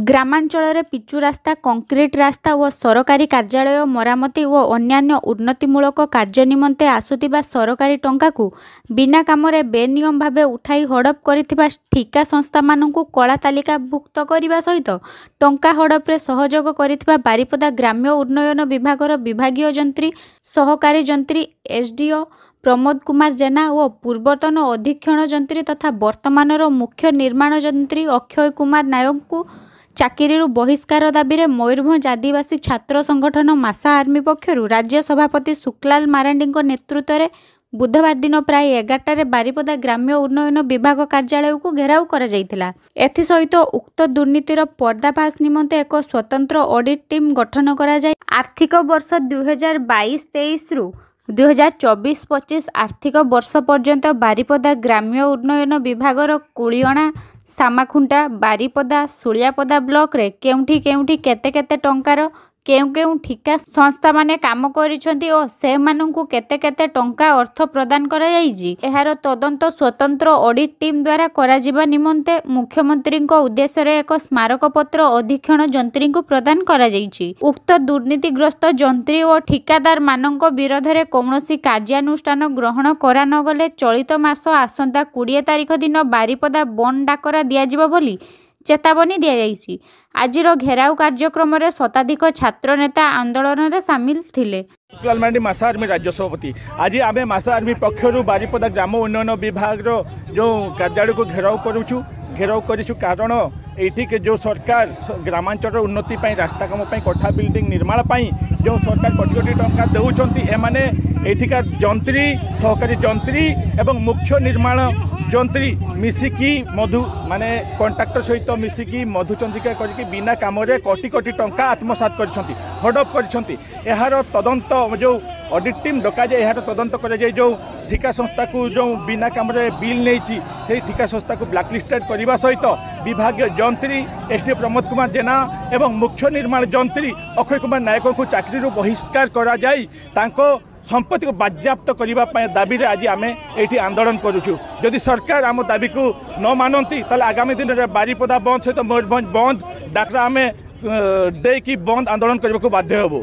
ଗ୍ରାମାଞ୍ଚଳରେ ପିଚୁ ରାସ୍ତା, କଂକ୍ରିଟ ରାସ୍ତା ଓ ସରକାରୀ କାର୍ଯ୍ୟାଳୟ ମରାମତି ଓ ଅନ୍ୟାନ୍ୟ ଉନ୍ନତିମୂଳକ କାର୍ଯ୍ୟ ନିମନ୍ତେ ଆସୁଥିବା ସରକାରୀ ଟଙ୍କାକୁ ବିନା କାମରେ ବେନିୟମ ଭାବେ ଉଠାଇ ହଡପ କରିଥିବା ଠିକା ସଂସ୍ଥାମାନଙ୍କୁ କଳା ତାଲିକାଭୁକ୍ତ କରିବା ସହିତ ଟଙ୍କା ହଡପରେ ସହଯୋଗ କରିଥିବା ବାରିପଦା ଗ୍ରାମ୍ୟ ଉନ୍ନୟନ ବିଭାଗର ବିଭାଗୀୟ ଯନ୍ତ୍ରୀ, ସହକାରୀ ଯନ୍ତ୍ରୀ, ଏସଡିଓ ପ୍ରମୋଦ କୁମାର ଜେନା ଓ ପୂର୍ବତନ ଅଧୀକ୍ଷଣ ଯନ୍ତ୍ରୀ ତଥା ବର୍ତ୍ତମାନର ମୁଖ୍ୟ ନିର୍ମାଣ ଯନ୍ତ୍ରୀ ଅକ୍ଷୟ କୁମାର ନାୟକଙ୍କୁ ଚାକିରିରୁ ବହିଷ୍କାର ଦାବିରେ ମୟୂରଭଞ୍ଜ ଆଦିବାସୀ ଛାତ୍ର ସଂଗଠନ ମାସା ଆର୍ମି ପକ୍ଷରୁ ରାଜ୍ୟ ସଭାପତି ଶୁକ୍ଲାଲ ମାରାଣ୍ଡିଙ୍କ ନେତୃତ୍ୱରେ ବୁଧବାର ଦିନ ପ୍ରାୟ 11ଟାରେ ବାରିପଦା ଗ୍ରାମ୍ୟ ଉନ୍ନୟନ ବିଭାଗ କାର୍ଯ୍ୟାଳୟକୁ ଘେରାଉ କରାଯାଇଥିଲା। ଏଥିସହିତ ଉକ୍ତ ଦୁର୍ନୀତିର ପର୍ଦ୍ଦାଫାଶ ନିମନ୍ତେ ଏକ ସ୍ୱତନ୍ତ୍ର ଅଡିଟ୍ ଟିମ୍ ଗଠନ କରାଯାଇ ଆର୍ଥିକ ବର୍ଷ 2022-23ରୁ 2024-25 ଆର୍ଥିକ ବର୍ଷ ପର୍ଯ୍ୟନ୍ତ ବାରିପଦା ଗ୍ରାମ୍ୟ ଉନ୍ନୟନ ବିଭାଗର କୁଳିଅଣା, ସାମାଖୁଣ୍ଟା, ବାରିପଦା, ସୁଳିଆପଦା ବ୍ଲକରେ କେଉଁଠି କେଉଁଠି କେତେ କେତେ ଟଙ୍କାର କେଉଁ କେଉଁ ଠିକା ସଂସ୍ଥାମାନେ କାମ କରିଛନ୍ତି ଓ ସେମାନଙ୍କୁ କେତେ କେତେ ଟଙ୍କା ଅର୍ଥ ପ୍ରଦାନ କରାଯାଇଛି, ଏହାର ତଦନ୍ତ ସ୍ୱତନ୍ତ୍ର ଅଡିଟ୍ ଟିମ୍ ଦ୍ୱାରା କରାଯିବା ନିମନ୍ତେ ମୁଖ୍ୟମନ୍ତ୍ରୀଙ୍କ ଉଦ୍ଦେଶ୍ୟରେ ଏକ ସ୍ମାରକପତ୍ର ଅଧୀକ୍ଷଣ ଯନ୍ତ୍ରୀଙ୍କୁ ପ୍ରଦାନ କରାଯାଇଛି। ଉକ୍ତ ଦୁର୍ନୀତିଗ୍ରସ୍ତ ଯନ୍ତ୍ରୀ ଓ ଠିକାଦାରମାନଙ୍କ ବିରୋଧରେ କୌଣସି କାର୍ଯ୍ୟାନୁଷ୍ଠାନ ଗ୍ରହଣ କରାନଗଲେ ଚଳିତ ମାସ ଆସନ୍ତା 20 ତାରିଖ ଦିନ ବାରିପଦା ବନ୍ଦ ଡାକରା ଦିଆଯିବ ବୋଲି ଚେତାବନୀ ଦିଆଯାଇଛି। ଆଜିର ଘେରାଉ କାର୍ଯ୍ୟକ୍ରମରେ ଶତାଧିକ ଛାତ୍ର ନେତା ଆନ୍ଦୋଳନରେ ସାମିଲ ଥିଲେ। ଶୁକ୍ଲାଲ ମାରାଣ୍ଡି ମାସା ଆର୍ମି ରାଜ୍ୟ ସଭାପତି। ଆଜି ଆମେ ମାସା ଆର୍ମି ପକ୍ଷରୁ ବାରିପଦା ଗ୍ରାମ ଉନ୍ନୟନ ବିଭାଗର ଯେଉଁ କାର୍ଯ୍ୟାଳୟକୁ ଘେରାଉ କରିଛୁ କାରଣ ଏଇଠି ଯେଉଁ ସରକାର ଗ୍ରାମାଞ୍ଚଳର ଉନ୍ନତି ପାଇଁ ରାସ୍ତା କାମ ପାଇଁ କୋଠା ବିଲ୍ଡିଂ ନିର୍ମାଣ ପାଇଁ ଯେଉଁ ସରକାର କୋଟି କୋଟି ଟଙ୍କା ଦେଉଛନ୍ତି, ଏମାନେ ଏଠିକା ଯନ୍ତ୍ରୀ, ସହକାରୀ ଯନ୍ତ୍ରୀ ଏବଂ ମୁଖ୍ୟ ନିର୍ମାଣ ଯନ୍ତ୍ରୀ ମିଶିକି ମାନେ କଣ୍ଟ୍ରାକ୍ଟର ସହିତ ମିଶିକି ମଧୁଚନ୍ଦ୍ରିକା କରିକି ବିନା କାମରେ କୋଟି କୋଟି ଟଙ୍କା ଆତ୍ମସାତ କରିଛନ୍ତି, ହଡପ କରିଛନ୍ତି। ଏହାର ତଦନ୍ତ ଯେଉଁ ଅଡିଟ୍ ଟିମ୍ ଡକାଯାଏ, ଏହାର ତଦନ୍ତ କରାଯାଏ। ଯେଉଁ ଠିକା ସଂସ୍ଥାକୁ ଯେଉଁ ବିନା କାମରେ ବିଲ୍ ନେଇଛି ସେହି ଠିକା ସଂସ୍ଥାକୁ ବ୍ଲାକଲିଷ୍ଟେଡ୍ କରିବା ସହିତ ବିଭାଗୀୟ ଯନ୍ତ୍ରୀ ଏସଡିଓ ପ୍ରମୋଦ କୁମାର ଜେନା ଏବଂ ମୁଖ୍ୟ ନିର୍ମାଣ ଯନ୍ତ୍ରୀ ଅକ୍ଷୟ କୁମାର ନାୟକଙ୍କୁ ଚାକିରିରୁ ବହିଷ୍କାର କରାଯାଇ ତାଙ୍କ ସମ୍ପତ୍ତିକୁ ବାଜ୍ୟାପ୍ତ କରିବା ପାଇଁ ଦାବିରେ ଆଜି ଆମେ ଏଇଠି ଆନ୍ଦୋଳନ କରୁଛୁ। ଯଦି ସରକାର ଆମ ଦାବିକୁ ନ ମାନନ୍ତି ତାହେଲେ ଆଗାମୀ ଦିନରେ ବାରିପଦା ବନ୍ଦ ସହିତ ମୟୂରଭଞ୍ଜ ବନ୍ଦ ଡାକରା ଆମେ ଦେଇକି ବନ୍ଦ ଆନ୍ଦୋଳନ କରିବାକୁ ବାଧ୍ୟ ହେବୁ।